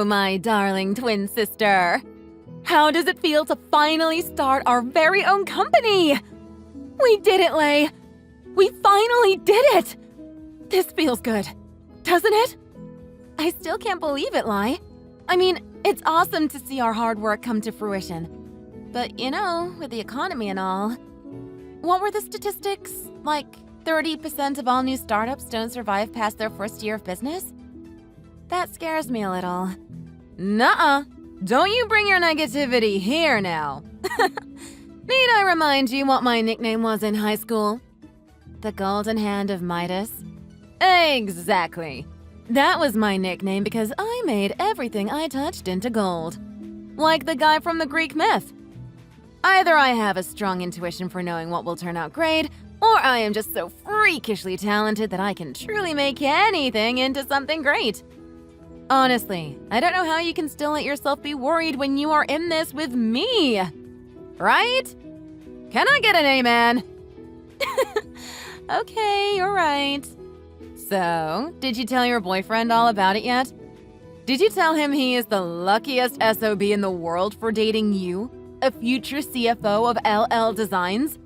Hello, my darling twin sister. How does it feel to finally start our very own company? We did it, Lay. We finally did it. This feels good, doesn't it? I still can't believe it, Lai. I mean, it's awesome to see our hard work come to fruition. But, with the economy and all, what were the statistics? Like 30% of all new startups don't survive past their first year of business? That scares me a little. Nuh-uh. Don't you bring your negativity here now. Need I remind you what my nickname was in high school? The Golden Hand of Midas? Exactly. That was my nickname because I made everything I touched into gold. Like the guy from the Greek myth. Either I have a strong intuition for knowing what will turn out great, or I am just so freakishly talented that I can truly make anything into something great. Honestly, I don't know how you can still let yourself be worried when you are in this with me. Right? Can I get an amen? Okay, you're right. So, did you tell your boyfriend all about it yet? Did you tell him he is the luckiest SOB in the world for dating you, a future CFO of LL Designs?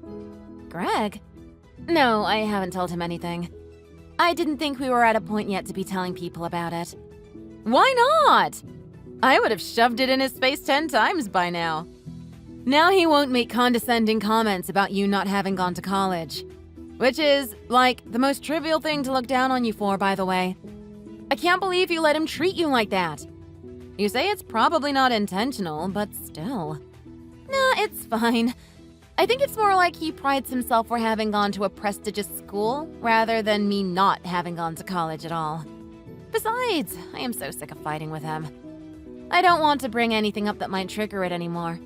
Greg? No, I haven't told him anything. I didn't think we were at a point yet to be telling people about it. Why not? I would have shoved it in his face 10 times by now. Now he won't make condescending comments about you not having gone to college. Which is, like, the most trivial thing to look down on you for, by the way. I can't believe you let him treat you like that. You say it's probably not intentional, but still. Nah, it's fine. I think it's more like he prides himself for having gone to a prestigious school, rather than me not having gone to college at all. Besides, I am so sick of fighting with him. I don't want to bring anything up that might trigger it anymore.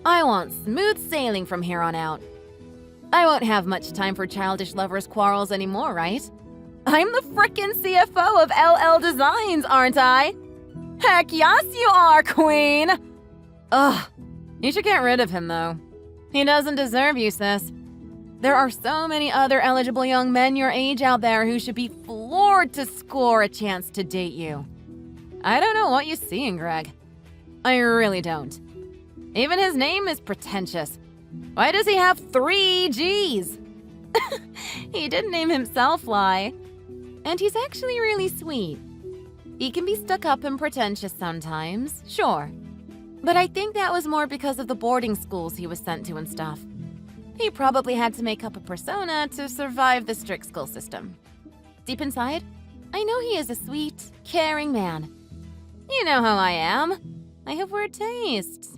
I want smooth sailing from here on out. I won't have much time for childish lovers' quarrels anymore, right? I'm the frickin' CFO of LL Designs, aren't I? Heck yes you are, queen! Ugh, you should get rid of him, though. He doesn't deserve you, sis. There are so many other eligible young men your age out there who should be floored to score a chance to date you. I don't know what you see in Greg. I really don't. Even his name is pretentious. Why does he have 3 G's? He didn't name himself Lai. And he's actually really sweet. He can be stuck up and pretentious sometimes, sure. But I think that was more because of the boarding schools he was sent to and stuff. He probably had to make up a persona to survive the strict school system. Deep inside, I know he is a sweet, caring man. You know how I am. I have weird tastes.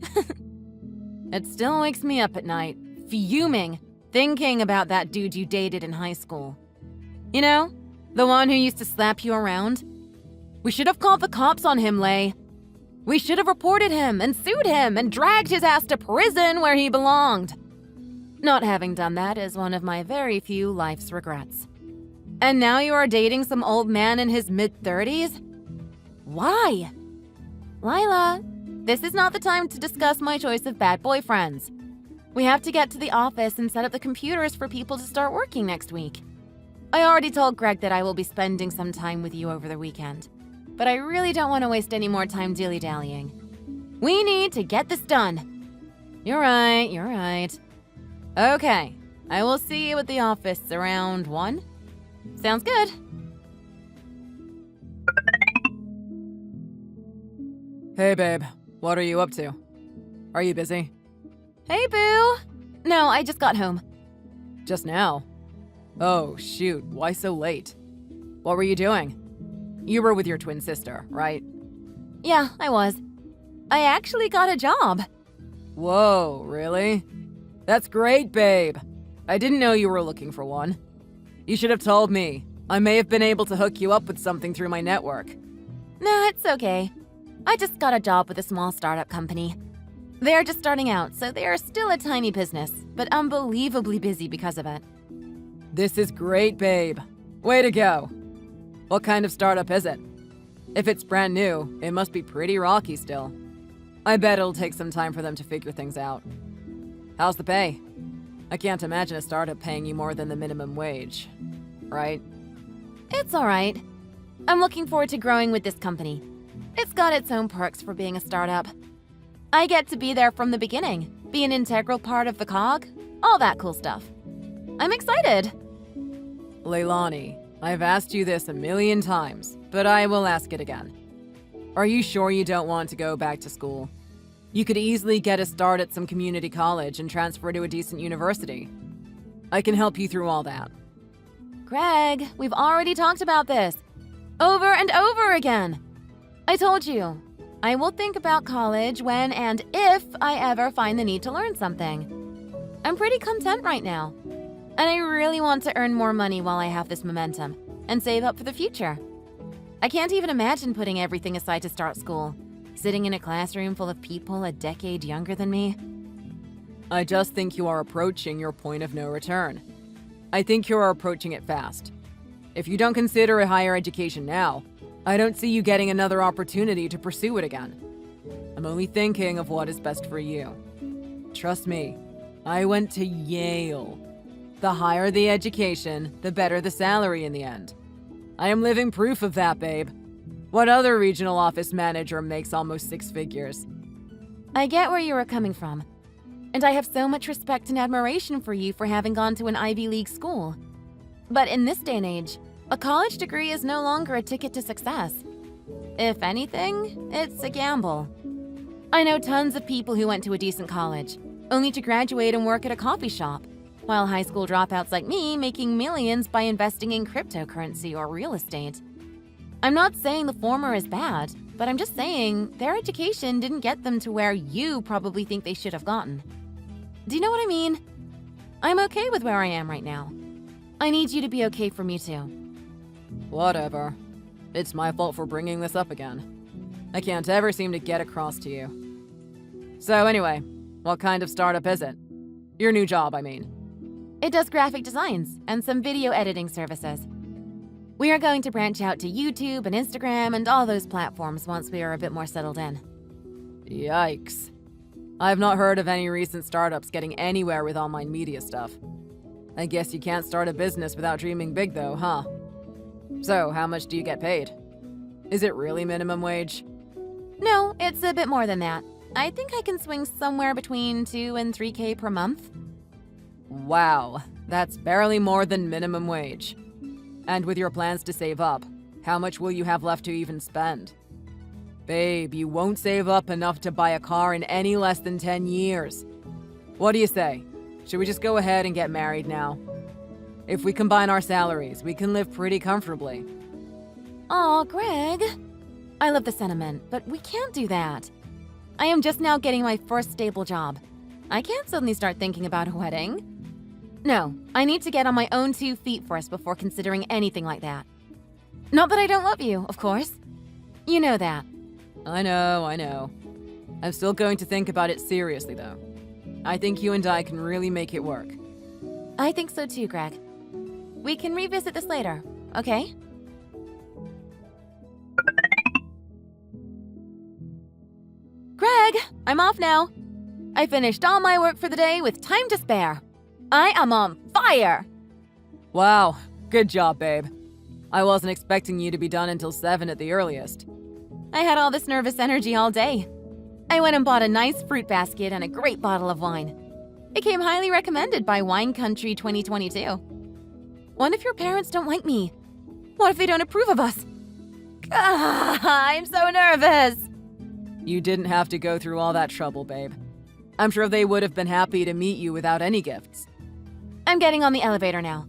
It still wakes me up at night, fuming, thinking about that dude you dated in high school. You know, the one who used to slap you around? We should have called the cops on him, Lay. We should have reported him and sued him and dragged his ass to prison where he belonged. Not having done that is one of my very few life's regrets. And now you are dating some old man in his mid-30s? Why? Lila, this is not the time to discuss my choice of bad boyfriends. We have to get to the office and set up the computers for people to start working next week. I already told Greg that I will be spending some time with you over the weekend, but I really don't want to waste any more time dilly-dallying. We need to get this done. You're right. Okay, I will see you at the office around 1. Sounds good. Hey babe, what are you up to? Are you busy? Hey, boo! No, I just got home. Just now? Oh, shoot, why so late? What were you doing? You were with your twin sister, right? Yeah, I was. I actually got a job. Whoa, really? That's great, babe. I didn't know you were looking for one. You should have told me. I may have been able to hook you up with something through my network. Nah, it's okay. I just got a job with a small startup company. They're just starting out, so they are still a tiny business, but unbelievably busy because of it. This is great, babe. Way to go. What kind of startup is it? If it's brand new, it must be pretty rocky still. I bet it'll take some time for them to figure things out. How's the pay? I can't imagine a startup paying you more than the minimum wage, right? It's all right. I'm looking forward to growing with this company. It's got its own perks for being a startup. I get to be there from the beginning, be an integral part of the cog, all that cool stuff. I'm excited. Leilani, I've asked you this a million times, but I will ask it again. Are you sure you don't want to go back to school? You could easily get a start at some community college and transfer to a decent university. I can help you through all that. Greg, we've already talked about this. Over and over again. I told you, I will think about college when and if I ever find the need to learn something. I'm pretty content right now. And I really want to earn more money while I have this momentum and save up for the future. I can't even imagine putting everything aside to start school, sitting in a classroom full of people a decade younger than me. I just think you are approaching your point of no return. I think you are approaching it fast. If you don't consider a higher education now, I don't see you getting another opportunity to pursue it again. I'm only thinking of what is best for you. Trust me, I went to Yale. The higher the education, the better the salary in the end. I am living proof of that, babe. What other regional office manager makes almost 6 figures? I get where you are coming from. And I have so much respect and admiration for you for having gone to an Ivy League school. But in this day and age, a college degree is no longer a ticket to success. If anything, it's a gamble. I know tons of people who went to a decent college, only to graduate and work at a coffee shop, while high school dropouts like me making millions by investing in cryptocurrency or real estate. I'm not saying the former is bad, but I'm just saying their education didn't get them to where you probably think they should have gotten. Do you know what I mean? I'm okay with where I am right now. I need you to be okay for me too. Whatever. It's my fault for bringing this up again. I can't ever seem to get across to you. So anyway, what kind of startup is it? Your new job, I mean. It does graphic designs and some video editing services. We are going to branch out to YouTube and Instagram and all those platforms once we are a bit more settled in. Yikes. I've not heard of any recent startups getting anywhere with online media stuff. I guess you can't start a business without dreaming big though, huh? So, how much do you get paid? Is it really minimum wage? No, it's a bit more than that. I think I can swing somewhere between 2 and 3K per month. Wow, that's barely more than minimum wage. And with your plans to save up, how much will you have left to even spend? Babe, you won't save up enough to buy a car in any less than 10 years. What do you say? Should we just go ahead and get married now? If we combine our salaries, we can live pretty comfortably. Aw, Greg. I love the sentiment, but we can't do that. I am just now getting my first stable job. I can't suddenly start thinking about a wedding. No, I need to get on my own 2 feet first before considering anything like that. Not that I don't love you, of course. You know that. I know. I'm still going to think about it seriously, though. I think you and I can really make it work. I think so too, Greg. We can revisit this later, okay? Greg, I'm off now. I finished all my work for the day with time to spare. I am on fire! Wow, good job, babe. I wasn't expecting you to be done until 7 at the earliest. I had all this nervous energy all day. I went and bought a nice fruit basket and a great bottle of wine. It came highly recommended by Wine Country 2022. What if your parents don't like me? What if they don't approve of us? I'm so nervous! You didn't have to go through all that trouble, babe. I'm sure they would have been happy to meet you without any gifts. I'm getting on the elevator now.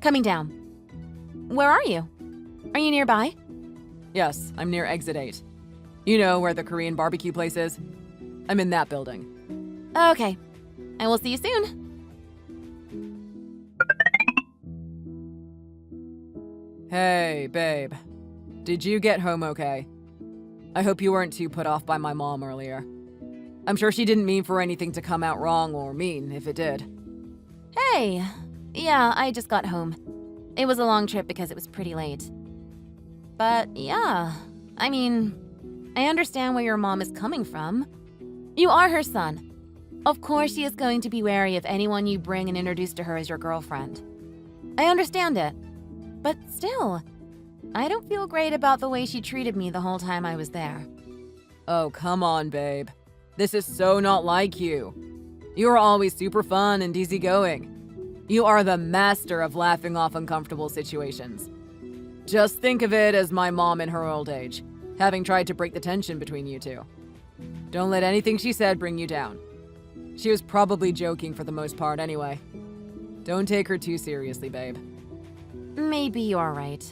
Coming down. Where are you? Are you nearby? Yes, I'm near Exit 8. You know where the Korean barbecue place is? I'm in that building. Okay. I will see you soon. Hey, babe. Did you get home okay? I hope you weren't too put off by my mom earlier. I'm sure she didn't mean for anything to come out wrong or mean if it did. Hey. Yeah, I just got home. It was a long trip because it was pretty late. But yeah, I mean, I understand where your mom is coming from. You are her son. Of course she is going to be wary of anyone you bring and introduce to her as your girlfriend. I understand it. But still, I don't feel great about the way she treated me the whole time I was there. Oh, come on, babe. This is so not like you. You are always super fun and easygoing. You are the master of laughing off uncomfortable situations. Just think of it as my mom in her old age, having tried to break the tension between you two. Don't let anything she said bring you down. She was probably joking for the most part anyway. Don't take her too seriously, babe. Maybe you're right.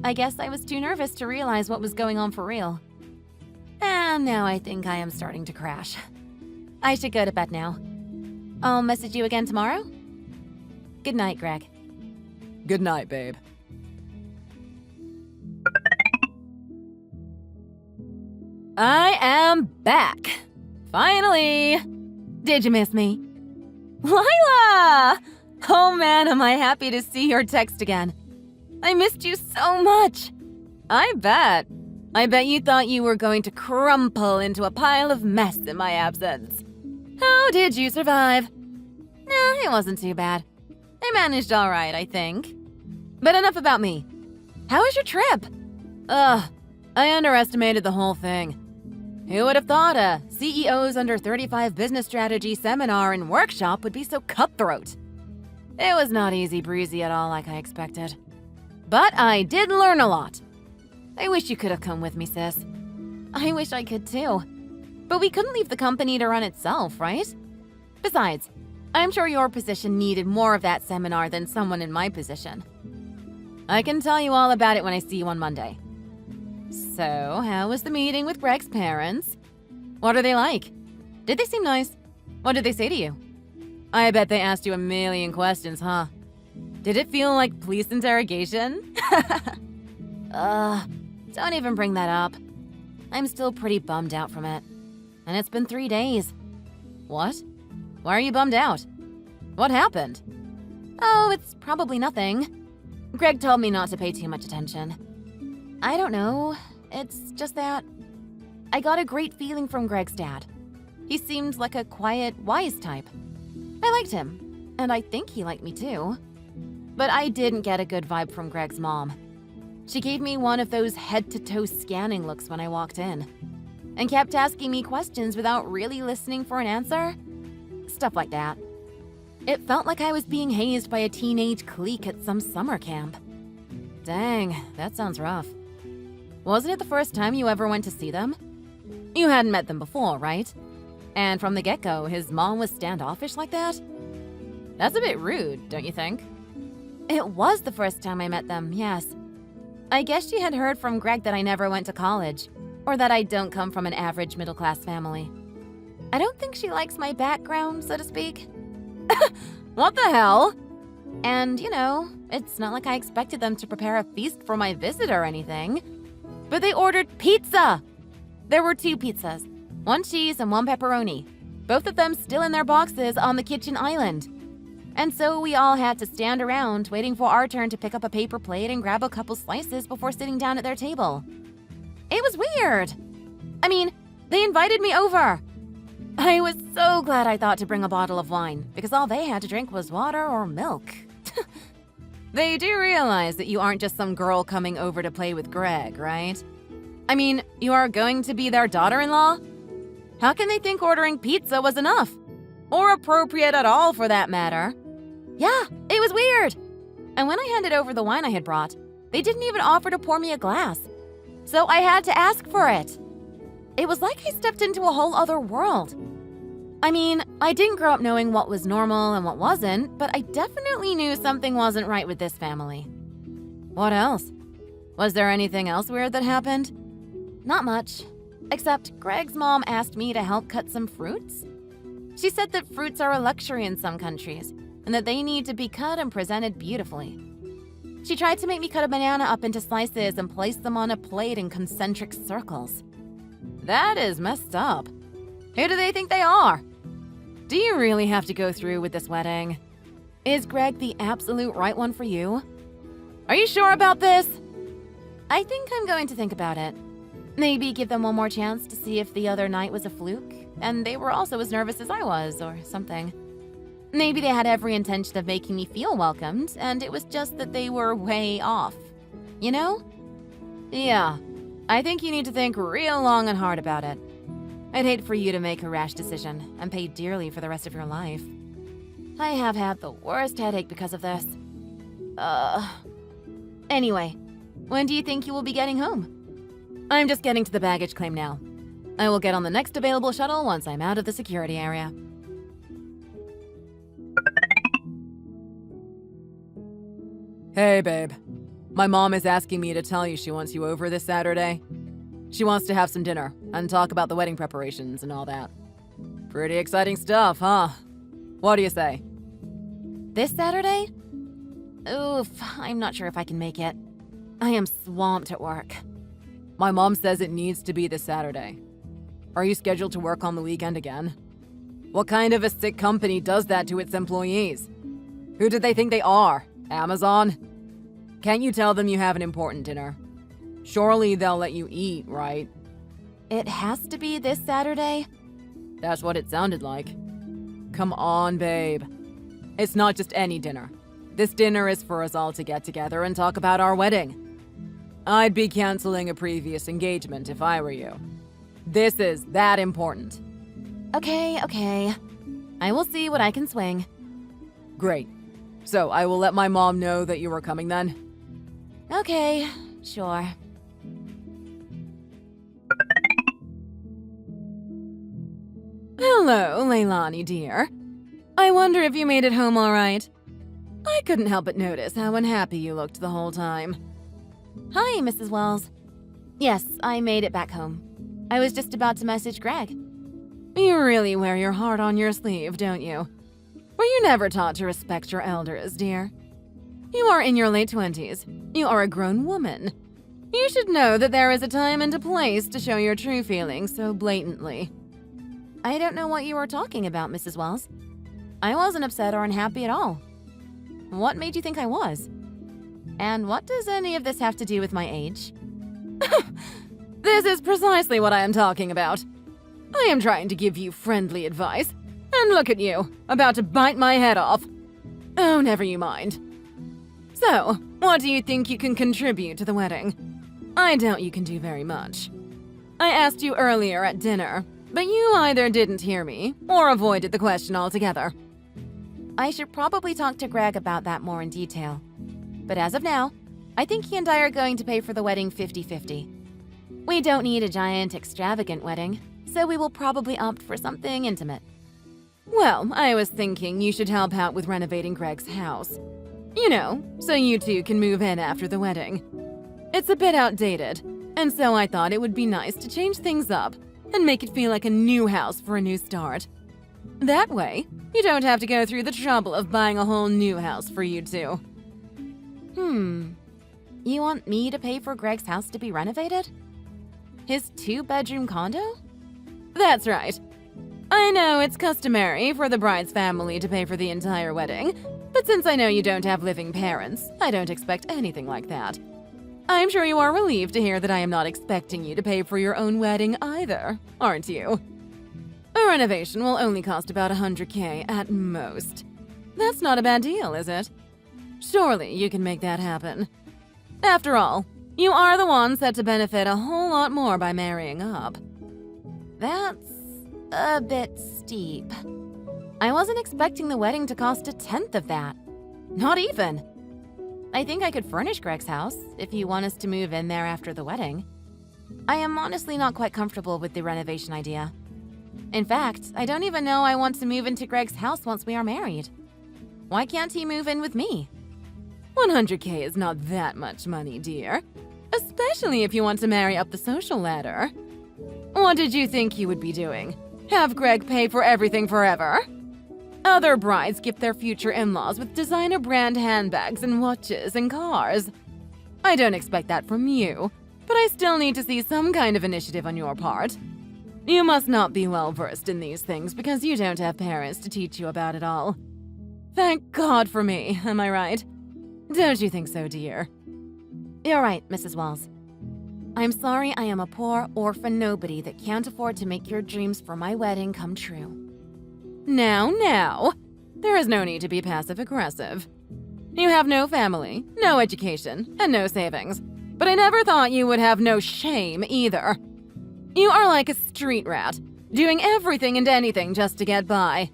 I guess I was too nervous to realize what was going on for real. And now I think I am starting to crash. I should go to bed now. I'll message you again tomorrow? Good night, Greg. Good night, babe. I am back. Finally. Did you miss me? Lila! Oh man, am I happy to see your text again. I missed you so much. I bet you thought you were going to crumple into a pile of mess in my absence. How did you survive? Nah, it wasn't too bad. I managed all right, I think. But enough about me. How was your trip? I underestimated the whole thing. Who would have thought a CEO's Under 35 Business Strategy seminar and workshop would be so cutthroat? It was not easy breezy at all like I expected. But I did learn a lot. I wish you could have come with me, sis. I wish I could too. But we couldn't leave the company to run itself, right? Besides, I'm sure your position needed more of that seminar than someone in my position. I can tell you all about it when I see you on Monday. So, how was the meeting with Greg's parents? What are they like? Did they seem nice? What did they say to you? I bet they asked you a million questions, huh? Did it feel like police interrogation? Don't even bring that up. I'm still pretty bummed out from it. And it's been 3 days. What? Why are you bummed out? What happened? Oh, it's probably nothing. Greg told me not to pay too much attention. I don't know. It's just that I got a great feeling from Greg's dad. He seemed like a quiet, wise type. I liked him, and I think he liked me too. But I didn't get a good vibe from Greg's mom. She gave me one of those head-to-toe scanning looks when I walked in, and kept asking me questions without really listening for an answer. Stuff like that. It felt like I was being hazed by a teenage clique at some summer camp. Dang, that sounds rough. Wasn't it the first time you ever went to see them? You hadn't met them before, right? And from the get-go, his mom was standoffish like that? That's a bit rude, don't you think? It was the first time I met them, yes. I guess she had heard from Greg that I never went to college, or that I don't come from an average middle-class family. I don't think she likes my background, so to speak. What the hell? And, you know, it's not like I expected them to prepare a feast for my visit or anything. But they ordered pizza! There were 2 pizzas, 1 cheese and 1 pepperoni, both of them still in their boxes on the kitchen island. And so we all had to stand around waiting for our turn to pick up a paper plate and grab a couple slices before sitting down at their table. It was weird. I mean, they invited me over. I was so glad I thought to bring a bottle of wine, because all they had to drink was water or milk. They do realize that you aren't just some girl coming over to play with Greg, right? I mean, you are going to be their daughter-in-law? How can they think ordering pizza was enough? Or appropriate at all, for that matter? Yeah, it was weird. And when I handed over the wine I had brought, they didn't even offer to pour me a glass. So I had to ask for it. It was like I stepped into a whole other world. I mean, I didn't grow up knowing what was normal and what wasn't, but I definitely knew something wasn't right with this family. What else? Was there anything else weird that happened? Not much, except Greg's mom asked me to help cut some fruits. She said that fruits are a luxury in some countries, and that they need to be cut and presented beautifully. She tried to make me cut a banana up into slices and place them on a plate in concentric circles. That is messed up. Who do they think they are? Do you really have to go through with this wedding? Is Greg the absolute right one for you? Are you sure about this? I think I'm going to think about it. Maybe give them one more chance to see if the other night was a fluke, and they were also as nervous as I was, or something. Maybe they had every intention of making me feel welcomed, and it was just that they were way off. you know? Yeah, I think you need to think real long and hard about it. I'd hate for you to make a rash decision and pay dearly for the rest of your life. I have had the worst headache because of this. Anyway, when do you think you will be getting home? I'm just getting to the baggage claim now. I will get on the next available shuttle once I'm out of the security area. Hey, babe. My mom is asking me to tell you she wants you over this Saturday. She wants to have some dinner and talk about the wedding preparations and all that. Pretty exciting stuff, huh? What do you say? This Saturday? Oof, I'm not sure if I can make it. I am swamped at work. My mom says it needs to be this Saturday. Are you scheduled to work on the weekend again? What kind of a sick company does that to its employees? Who do they think they are? Amazon? Can't you tell them you have an important dinner? Surely they'll let you eat, right? It has to be this Saturday? That's what it sounded like. Come on, babe. It's not just any dinner. This dinner is for us all to get together and talk about our wedding. I'd be canceling a previous engagement if I were you. This is that important. Okay. I will see what I can swing. Great. So I will let my mom know that you are coming then? Okay, sure. Hello, Leilani dear. I wonder if you made it home all right. I couldn't help but notice how unhappy you looked the whole time. Hi, Mrs. Wells. Yes, I made it back home. I was just about to message Greg. You really wear your heart on your sleeve, don't you? Were you never taught to respect your elders, dear? You are in your late 20s. You are a grown woman. You should know that there is a time and a place to show your true feelings so blatantly. I don't know what you were talking about, Mrs. Wells. I wasn't upset or unhappy at all. What made you think I was? And what does any of this have to do with my age? This is precisely what I am talking about. I am trying to give you friendly advice, and look at you, about to bite my head off. Oh, never you mind. So, what do you think you can contribute to the wedding? I doubt you can do very much. I asked you earlier at dinner, but you either didn't hear me or avoided the question altogether. I should probably talk to Greg about that more in detail. But as of now, I think he and I are going to pay for the wedding 50-50. We don't need a giant, extravagant wedding, so we will probably opt for something intimate. Well, I was thinking you should help out with renovating Greg's house. You know, so you two can move in after the wedding. It's a bit outdated, and so I thought it would be nice to change things up and make it feel like a new house for a new start. That way, you don't have to go through the trouble of buying a whole new house for you two. You want me to pay for Greg's house to be renovated? His 2-bedroom condo? That's right. I know it's customary for the bride's family to pay for the entire wedding, but since I know you don't have living parents, I don't expect anything like that. I'm sure you are relieved to hear that I am not expecting you to pay for your own wedding either, aren't you? A renovation will only cost about $100K at most. That's not a bad deal, is it? Surely you can make that happen. After all, you are the one set to benefit a whole lot more by marrying up. That's a bit steep. I wasn't expecting the wedding to cost 1/10 of that. Not even. I think I could furnish Greg's house if you want us to move in there after the wedding. I am honestly not quite comfortable with the renovation idea. In fact, I don't even know I want to move into Greg's house once we are married. Why can't he move in with me? $100K is not that much money, dear. Especially if you want to marry up the social ladder. What did you think you would be doing? Have Greg pay for everything forever? Other brides gift their future in-laws with designer brand handbags and watches and cars. I don't expect that from you, but I still need to see some kind of initiative on your part. You must not be well-versed in these things because you don't have parents to teach you about it all. Thank God for me, am I right? Don't you think so, dear? You're right, Mrs. Wells. I'm sorry I am a poor orphan nobody that can't afford to make your dreams for my wedding come true. Now, there is no need to be passive-aggressive. You have no family, no education, and no savings. But I never thought you would have no shame either. You are like a street rat, doing everything and anything just to get by.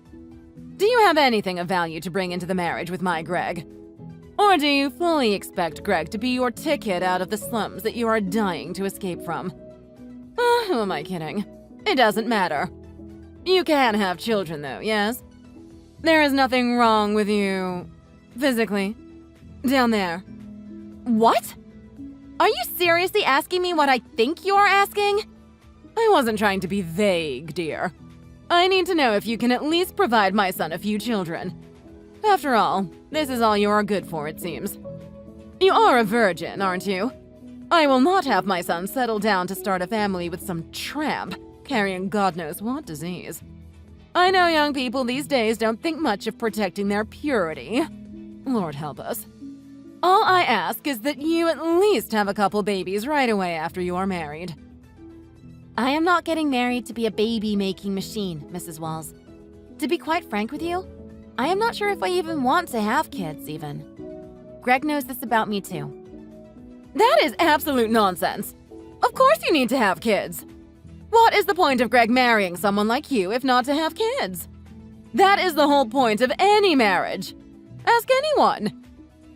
Do you have anything of value to bring into the marriage with my Greg? Or do you fully expect Greg to be your ticket out of the slums that you are dying to escape from? Who am I kidding? It doesn't matter. You can have children though, yes? There is nothing wrong with you... physically. Down there. What? Are you seriously asking me what I think you're asking? I wasn't trying to be vague, dear. I need to know if you can at least provide my son a few children. After all, this is all you are good for, it seems. You are a virgin, aren't you? I will not have my son settle down to start a family with some tramp carrying God knows what disease. I know young people these days don't think much of protecting their purity. Lord help us. All I ask is that you at least have a couple babies right away after you are married. I am not getting married to be a baby-making machine, Mrs. Walls. To be quite frank with you, I am not sure if I even want to have kids, even. Greg knows this about me, too. That is absolute nonsense. Of course you need to have kids. What is the point of Greg marrying someone like you if not to have kids? That is the whole point of any marriage. Ask anyone.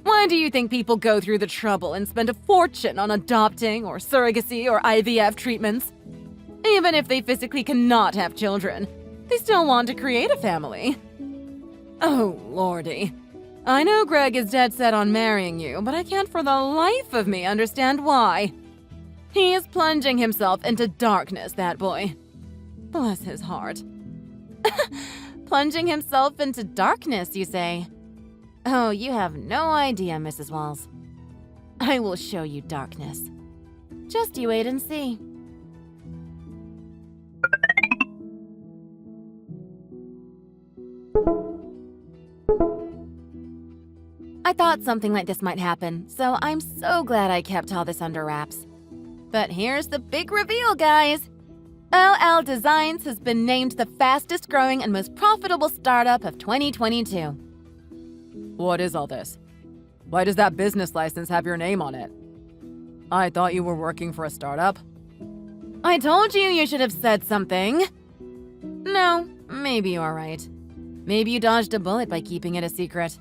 Why do you think people go through the trouble and spend a fortune on adopting or surrogacy or IVF treatments? Even if they physically cannot have children, they still want to create a family. Oh, lordy. I know Greg is dead set on marrying you, but I can't for the life of me understand why. He is plunging himself into darkness, that boy. Bless his heart. Plunging himself into darkness, you say? Oh, you have no idea, Mrs. Walls. I will show you darkness. Just you wait and see. I thought something like this might happen, so I'm so glad I kept all this under wraps. But here's the big reveal, guys! LL Designs has been named the fastest growing and most profitable startup of 2022. What is all this? Why does that business license have your name on it? I thought you were working for a startup. I told you should have said something. No, maybe you are right. Maybe you dodged a bullet by keeping it a secret.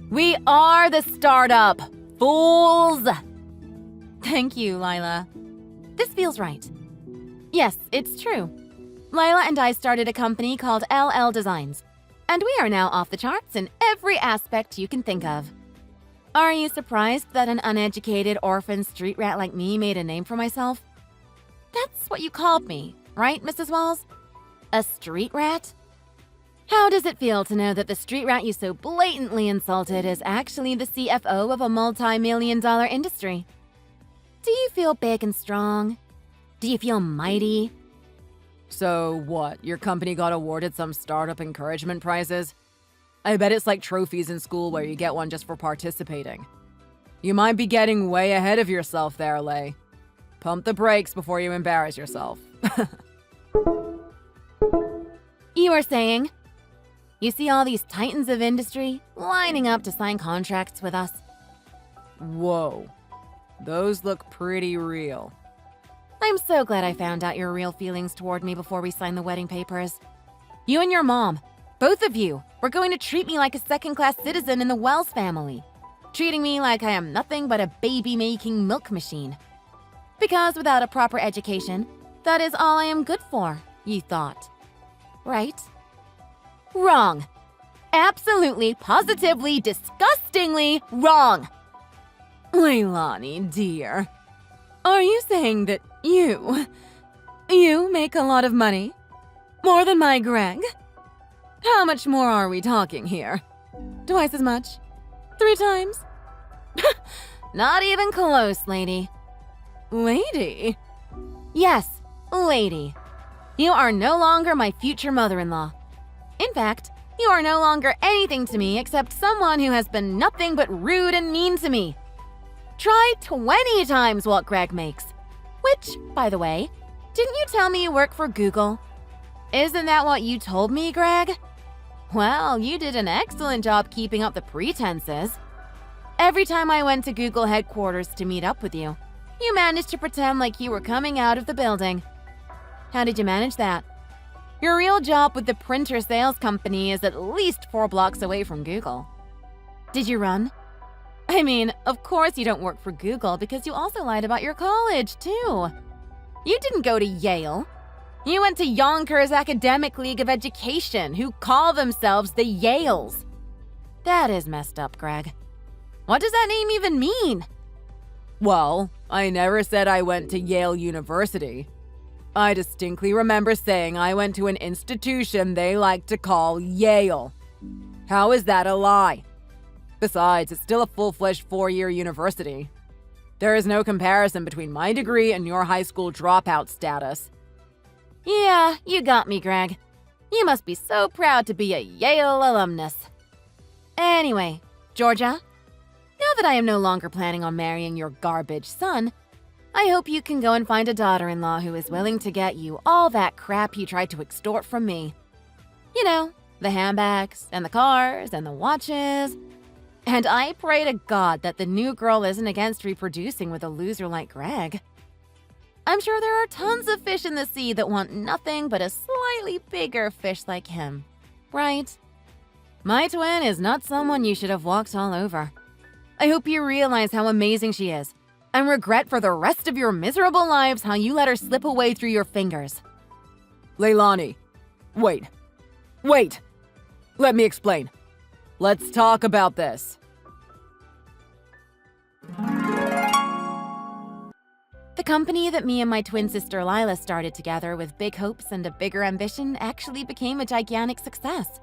We are the startup, fools! Thank you, Lila. This feels right. Yes, it's true. Lila and I started a company called LL Designs, and we are now off the charts in every aspect you can think of. Are you surprised that an uneducated orphan street rat like me made a name for myself? That's what you called me, right, Mrs. Walls? A street rat? How does it feel to know that the street rat you so blatantly insulted is actually the CFO of a multi-million-dollar industry? Do you feel big and strong? Do you feel mighty? So what, your company got awarded some startup encouragement prizes? I bet it's like trophies in school where you get one just for participating. You might be getting way ahead of yourself there, Lay. Pump the brakes before you embarrass yourself. You are saying? You see all these titans of industry lining up to sign contracts with us? Whoa. Those look pretty real. I'm so glad I found out your real feelings toward me before we signed the wedding papers. You and your mom, both of you, were going to treat me like a second-class citizen in the Wells family, treating me like I am nothing but a baby-making milk machine. Because without a proper education, that is all I am good for, you thought. Right? Wrong. Absolutely, positively, disgustingly wrong. Leilani, dear. Are you saying that you make a lot of money? More than my Greg? How much more are we talking here? Twice as much? 3 times? Not even close, lady. Lady? Yes, lady. You are no longer my future mother-in-law. In fact, you are no longer anything to me except someone who has been nothing but rude and mean to me. Try 20 times what Greg makes. Which, by the way, didn't you tell me you work for Google? Isn't that what you told me, Greg? Well, you did an excellent job keeping up the pretenses. Every time I went to Google headquarters to meet up with you, You managed to pretend like you were coming out of the building. How did you manage that? Your real job with the printer sales company is at least 4 blocks away from Google. Did you run? I mean, of course you don't work for Google because you also lied about your college, too. You didn't go to Yale. You went to Yonkers Academic League of Education, who call themselves the Yales. That is messed up, Greg. What does that name even mean? Well, I never said I went to Yale University. I distinctly remember saying I went to an institution they like to call Yale. How is that a lie? Besides, it's still a full-fledged 4-year university. There is no comparison between my degree and your high school dropout status. Yeah, you got me, Greg. You must be so proud to be a Yale alumnus. Anyway, Georgia, now that I am no longer planning on marrying your garbage son, I hope you can go and find a daughter-in-law who is willing to get you all that crap you tried to extort from me. You know, the handbags, and the cars, and the watches. And I pray to God that the new girl isn't against reproducing with a loser like Greg. I'm sure there are tons of fish in the sea that want nothing but a slightly bigger fish like him, right? My twin is not someone you should have walked all over. I hope you realize how amazing she is, and regret for the rest of your miserable lives how you let her slip away through your fingers. Leilani, wait. Let me explain. Let's talk about this. The company that me and my twin sister Lila started together with big hopes and a bigger ambition actually became a gigantic success.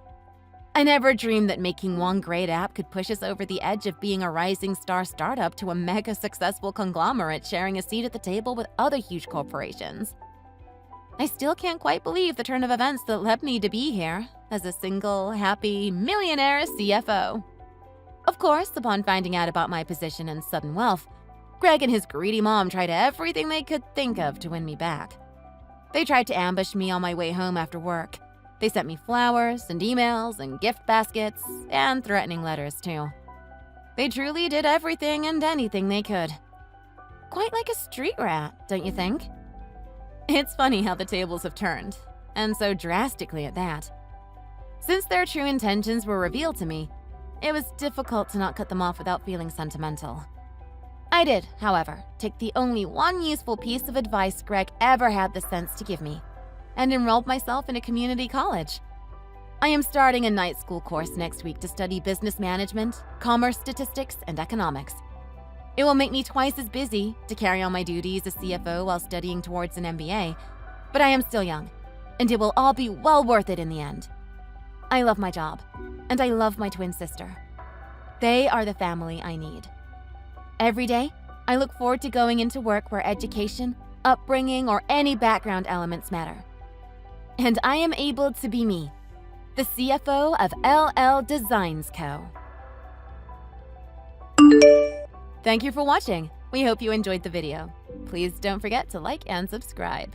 I never dreamed that making one great app could push us over the edge of being a rising star startup to a mega successful conglomerate sharing a seat at the table with other huge corporations. I still can't quite believe the turn of events that led me to be here as a single, happy, millionaire CFO. Of course, upon finding out about my position and sudden wealth, Greg and his greedy mom tried everything they could think of to win me back. They tried to ambush me on my way home after work. They sent me flowers and emails and gift baskets and threatening letters, too. They truly did everything and anything they could. Quite like a street rat, don't you think? It's funny how the tables have turned, and so drastically at that. Since their true intentions were revealed to me, it was difficult to not cut them off without feeling sentimental. I did, however, take the only one useful piece of advice Greg ever had the sense to give me, and enrolled myself in a community college. I am starting a night school course next week to study business management, commerce statistics, and economics. It will make me twice as busy to carry on my duties as CFO while studying towards an MBA, but I am still young, and it will all be well worth it in the end. I love my job, and I love my twin sister. They are the family I need. Every day, I look forward to going into work where education, upbringing, or any background elements matter. And I am able to be me, the CFO of LL Designs Co. Thank you for watching. We hope you enjoyed the video. Please don't forget to like and subscribe.